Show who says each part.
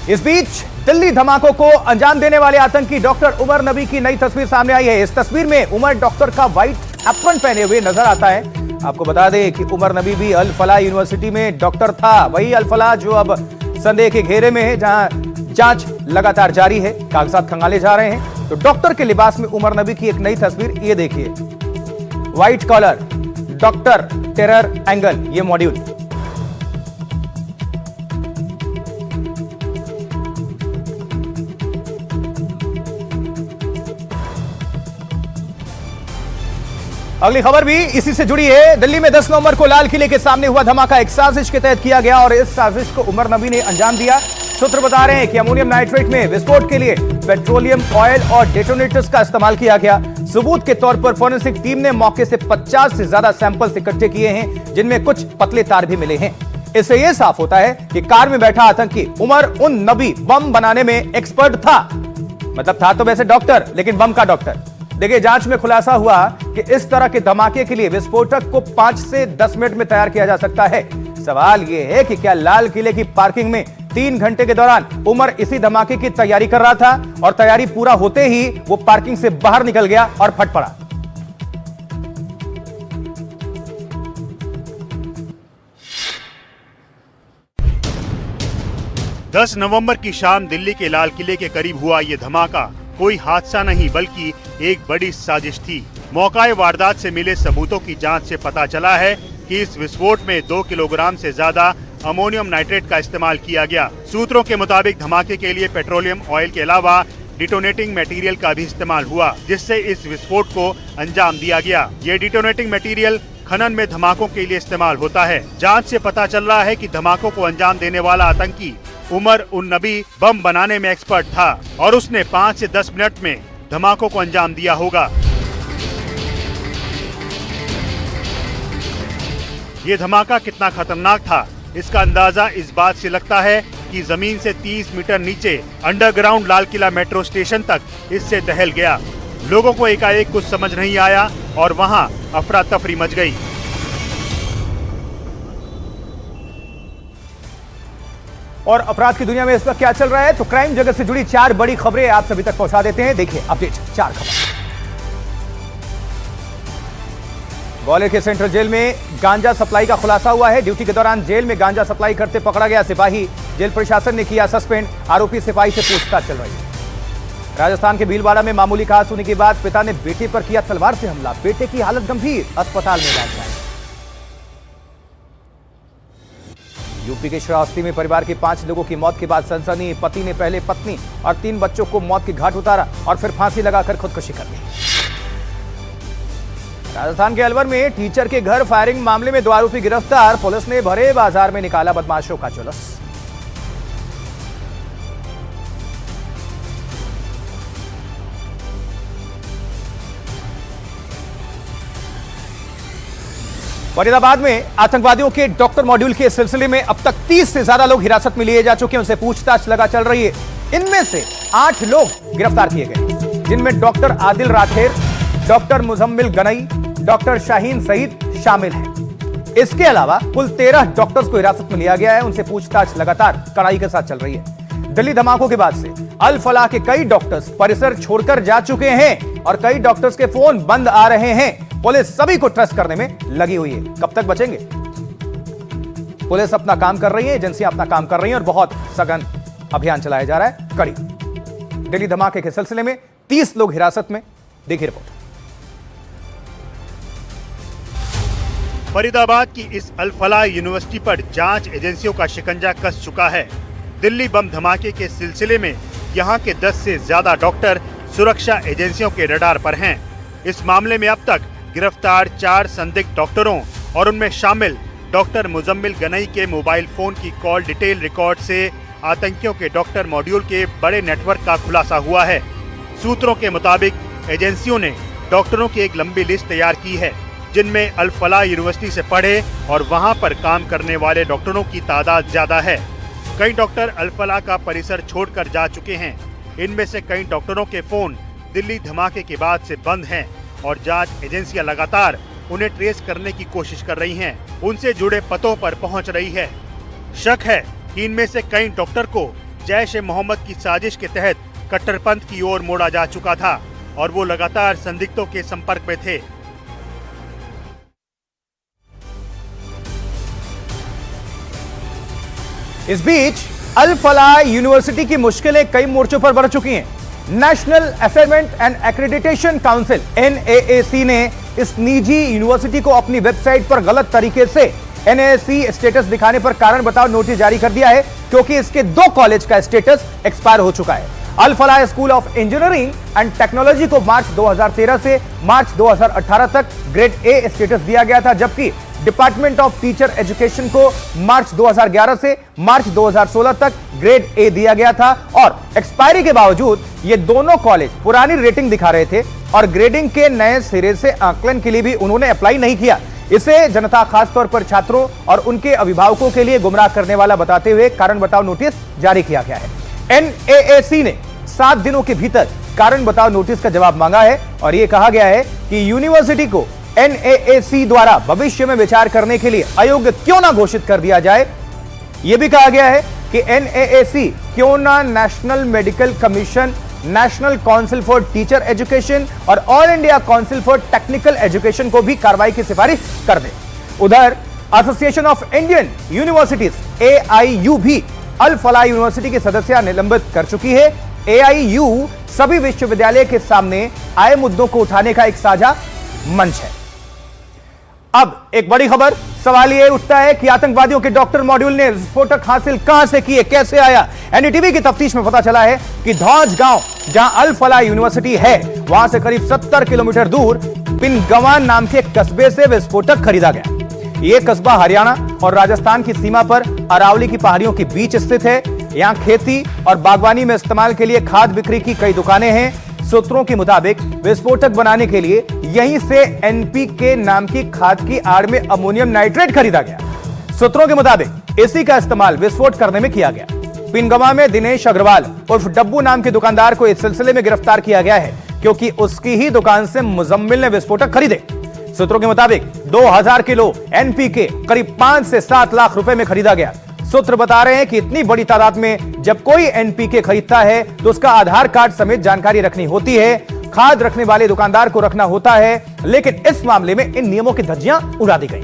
Speaker 1: इस बीच दिल्ली धमाकों को अंजाम देने वाले आतंकी डॉक्टर उमर नबी की नई तस्वीर सामने आई है। इस तस्वीर में उमर डॉक्टर का व्हाइट एप्रन पहने हुए नजर आता है। आपको बता दें कि उमर नबी भी अल फलाह यूनिवर्सिटी में डॉक्टर था, वही अल फलाह जो अब संदेह के घेरे में है, जहां जांच लगातार जारी है, कागजात खंगाले जा रहे हैं। तो डॉक्टर के लिबास में उमर नबी की एक नई तस्वीर, ये देखिए, white collar doctor terror angle, ये मॉड्यूल। अगली खबर भी इसी से जुड़ी है। दिल्ली में 10 नवंबर को लाल किले के सामने हुआ धमाका एक साजिश के तहत किया गया और इस साजिश को उमर नबी ने अंजाम दिया। सूत्र बता रहे हैं कि अमोनियम नाइट्रेट में विस्फोट के लिए पेट्रोलियम ऑयल और डेटोनेटर्स का इस्तेमाल किया गया। सबूत के तौर पर फोरेंसिक टीम ने मौके से 50 से ज्यादा सैंपल्स इकट्ठे किए हैं, जिनमें कुछ पतले तार भी मिले हैं। इससे यह साफ होता है कि कार में बैठा आतंकी उमर उन नबी बम बनाने में एक्सपर्ट था। मतलब था तो वैसे डॉक्टर, लेकिन बम का डॉक्टर। देखिए, जांच में खुलासा हुआ कि इस तरह के धमाके के लिए विस्फोटक को 5 से 10 मिनट में तैयार किया जा सकता है। सवाल यह है कि क्या लाल किले की पार्किंग में 3 घंटे के दौरान उमर इसी धमाके की तैयारी कर रहा था और तैयारी पूरा होते ही वो पार्किंग से बाहर निकल गया और फट पड़ा।
Speaker 2: दस नवंबर की शाम दिल्ली के लाल किले के करीब हुआ ये धमाका कोई हादसा नहीं बल्कि एक बड़ी साजिश थी। मौकाए वारदात से मिले सबूतों की जांच से पता चला है कि इस विस्फोट में 2 किलोग्राम से ज्यादा अमोनियम नाइट्रेट का इस्तेमाल किया गया। सूत्रों के मुताबिक धमाके के लिए पेट्रोलियम ऑयल के अलावा डिटोनेटिंग मटेरियल का भी इस्तेमाल हुआ, जिससे इस विस्फोट को अंजाम दिया गया। ये डिटोनेटिंग मटेरियल खनन में धमाकों के लिए इस्तेमाल होता है। जांच से पता चल रहा है कि धमाकों को अंजाम देने वाला आतंकी उमर उन नबी बम बनाने में एक्सपर्ट था और उसने 5 से 10 मिनट में धमाकों को अंजाम दिया होगा। ये धमाका कितना खतरनाक था, इसका अंदाजा इस बात से लगता है कि जमीन से 30 मीटर नीचे underground Lal Qila metro station तक इससे दहल गया। लोगों को एकाएक कुछ समझ नहीं आया और वहां अफरा तफरी मच गई।
Speaker 1: और अपराध की दुनिया में इस वक्त क्या चल रहा है, तो क्राइम जगत से जुड़ी 4 बड़ी खबरें आप सभी तक पहुंचा देते हैं। देखिए अपडेट 4 खबर। ग्वालियर के सेंट्रल जेल में गांजा सप्लाई का खुलासा हुआ है। ड्यूटी के दौरान जेल में गांजा सप्लाई करते पकड़ा गया सिपाही, जेल प्रशासन ने किया सस्पेंड। आरोपी सिपाही से पूछताछ चल रही है। राजस्थान के भीलवाड़ा में मामूली कहासुनी के बाद पिता ने बेटे पर किया तलवार से हमला, बेटे की हालत गंभीर, अस्पताल में इलाज जारी। यूपी के श्रावस्ती में परिवार के 5 लोगों की मौत के बाद सनसनी। पति ने पहले पत्नी और 3 बच्चों को मौत के घाट उतारा और फिर फांसी लगाकर खुदकुशी कर ली। राजस्थान के अलवर में टीचर के घर फायरिंग मामले में 2 आरोपी गिरफ्तार। पुलिस ने भरे बाजार में निकाला बदमाशों का जुलूस। फरीदाबाद में आतंकवादियों के डॉक्टर मॉड्यूल के सिलसिले में अब तक 30 से ज्यादा लोग हिरासत में लिए जा चुके हैं, उनसे पूछताछ लगा चल रही है। इनमें से 8 लोग गिरफ्तार किए गए, जिनमें doctor Adil Rather, doctor Muzammil Ganai, doctor Shaheen Saeed शामिल हैं। इसके अलावा कुल 13 डॉक्टर्स को हिरासत में लिया गया है, उनसे पूछताछ लगातार कड़ाई के साथ चल रही है। दिल्ली धमाकों के बाद से अल फलाह के कई डॉक्टर्स परिसर छोड़कर जा चुके हैं और कई डॉक्टर्स के फोन बंद आ रहे हैं। पुलिस सभी को ट्रस्ट करने में लगी हुई है। कब तक बचेंगे? पुलिस अपना काम कर रही है, एजेंसियां अपना काम कर रही हैं और बहुत सघन अभियान चलाया जा रहा है। कड़ी दिल्ली धमाके के सिलसिले में 30 लोग हिरासत में। देखिए रिपोर्ट।
Speaker 2: फरीदाबाद की इस अल फलाह यूनिवर्सिटी पर जांच एजेंसियों का शिकंजा कस चुका है। दिल्ली बम धमाके के सिलसिले में यहां के 10 से ज्यादा डॉक्टर सुरक्षा एजेंसियों के रडार पर हैं। इस मामले में अब तक गिरफ्तार 4 संदिग्ध डॉक्टरों और उनमें शामिल डॉक्टर मुजम्मिल गनई के मोबाइल फोन की कॉल डिटेल रिकॉर्ड से आतंकियों के डॉक्टर मॉड्यूल के बड़े नेटवर्क का खुलासा हुआ है। सूत्रों के मुताबिक एजेंसियों ने डॉक्टरों की एक लंबी लिस्ट तैयार की है, जिनमें अल फलाह यूनिवर्सिटी से पढ़े और वहां पर काम करने वाले डॉक्टरों की तादाद ज्यादा है। कई डॉक्टर अल फलाह का परिसर छोड़कर जा चुके हैं। इनमें से कई डॉक्टरों के फोन दिल्ली धमाके के बाद से बंद हैं और जांच एजेंसियां लगातार उन्हें ट्रेस करने की कोशिश कर रही हैं, उनसे जुड़े पतों पर पहुंच रही है। शक है कि इनमें से कई डॉक्टर को जैश ए मोहम्मद की साजिश के तहत कट्टरपंथ की ओर मोड़ा जा चुका था और वो लगातार संदिग्धों के संपर्क में थे।
Speaker 1: इस बीच अल फलाह यूनिवर्सिटी की मुश्किलें कई मोर्चों पर बढ़ चुकी हैं। National assessment and accreditation council NAAC ने इस निजी यूनिवर्सिटी को अपनी वेबसाइट पर गलत तरीके से NAAC स्टेटस दिखाने पर कारण बताओ नोटिस जारी कर दिया है, क्योंकि इसके 2 कॉलेज का स्टेटस एक्सपायर हो चुका है। Al Falah school of engineering and technology को मार्च 2013 से मार्च 2018 तक ग्रेड A स्टेटस दिया गया था, जबकि डिपार्टमेंट ऑफ टीचर एजुकेशन को मार्च 2011 से मार्च 2016 तक ग्रेड A दिया गया था। और एक्सपायरी के बावजूद ये दोनों कॉलेज पुरानी रेटिंग दिखा रहे थे और ग्रेडिंग के नए सिरे से आकलन के लिए भी उन्होंने अप्लाई नहीं किया। इसे जनता, खासतौर पर छात्रों और उनके अभिभावकों के लिए गुमराह करने वाला बताते हुए कारण बताओ नोटिस जारी किया गया है। NAAC ने 7 दिनों के भीतर कारण बताओ नोटिस का जवाब मांगा है और यह कहा गया है कि यूनिवर्सिटी को NAAC द्वारा भविष्य में विचार करने के लिए अयोग्य क्यों ना घोषित कर दिया जाए। यह भी कहा गया है कि NAAC क्यों ना national medical commission, national council for teacher education और all India council for technical education को भी कार्रवाई की सिफारिश कर दे। उधर association of Indian universities AIU भी अल फलाह यूनिवर्सिटी की सदस्य निलंबित कर चुकी है। AIU सभी विश्वविद्यालय के सामने आए मुद्दों को उठाने का एक साझा मंच है। अब एक बड़ी खबर, सवाल यह उठता है कि आतंकवादियों के डॉक्टर मॉड्यूल ने विस्फोटक हासिल कहां से किए, कैसे आया। NDTV की तफ्तीश में पता चला है कि धौज गांव, जहां अल फलाह यूनिवर्सिटी है, वहां से करीब 70 किलोमीटर दूर पिनगवान नाम के कस्बे से विस्फोटक खरीदा गया। यह कस्बा हरियाणा और राजस्थान की सीमा पर अरावली की पहाड़ियों के बीच स्थित है। यहां खेती और बागवानी में इस्तेमाल के लिए खाद बिक्री की कई दुकानें हैं। सूत्रों के मुताबिक विस्फोटक बनाने के लिए यहीं से NPK नाम की खाद की आड़ में अमोनियम नाइट्रेट खरीदा गया। सूत्रों के मुताबिक इसी का इस्तेमाल विस्फोट करने में किया गया। पिनगवा में दिनेश अग्रवाल उर्फ डब्बू नाम के दुकानदार को इस सिलसिले में गिरफ्तार किया गया है, क्योंकि उसकी ही दुकान से मुजम्मिल ने विस्फोटक खरीदे। सूत्रों के मुताबिक 2000 किलो NPK करीब 5 से 7 लाख रुपए में खरीदा गया। सूत्र बता रहे हैं कि इतनी बड़ी तादाद में जब कोई NPK खरीदता है तो उसका आधार कार्ड समेत जानकारी रखनी होती है, खाद रखने वाले दुकानदार को रखना होता है, लेकिन इस मामले में इन नियमों की धज्जियां उड़ा दी गई।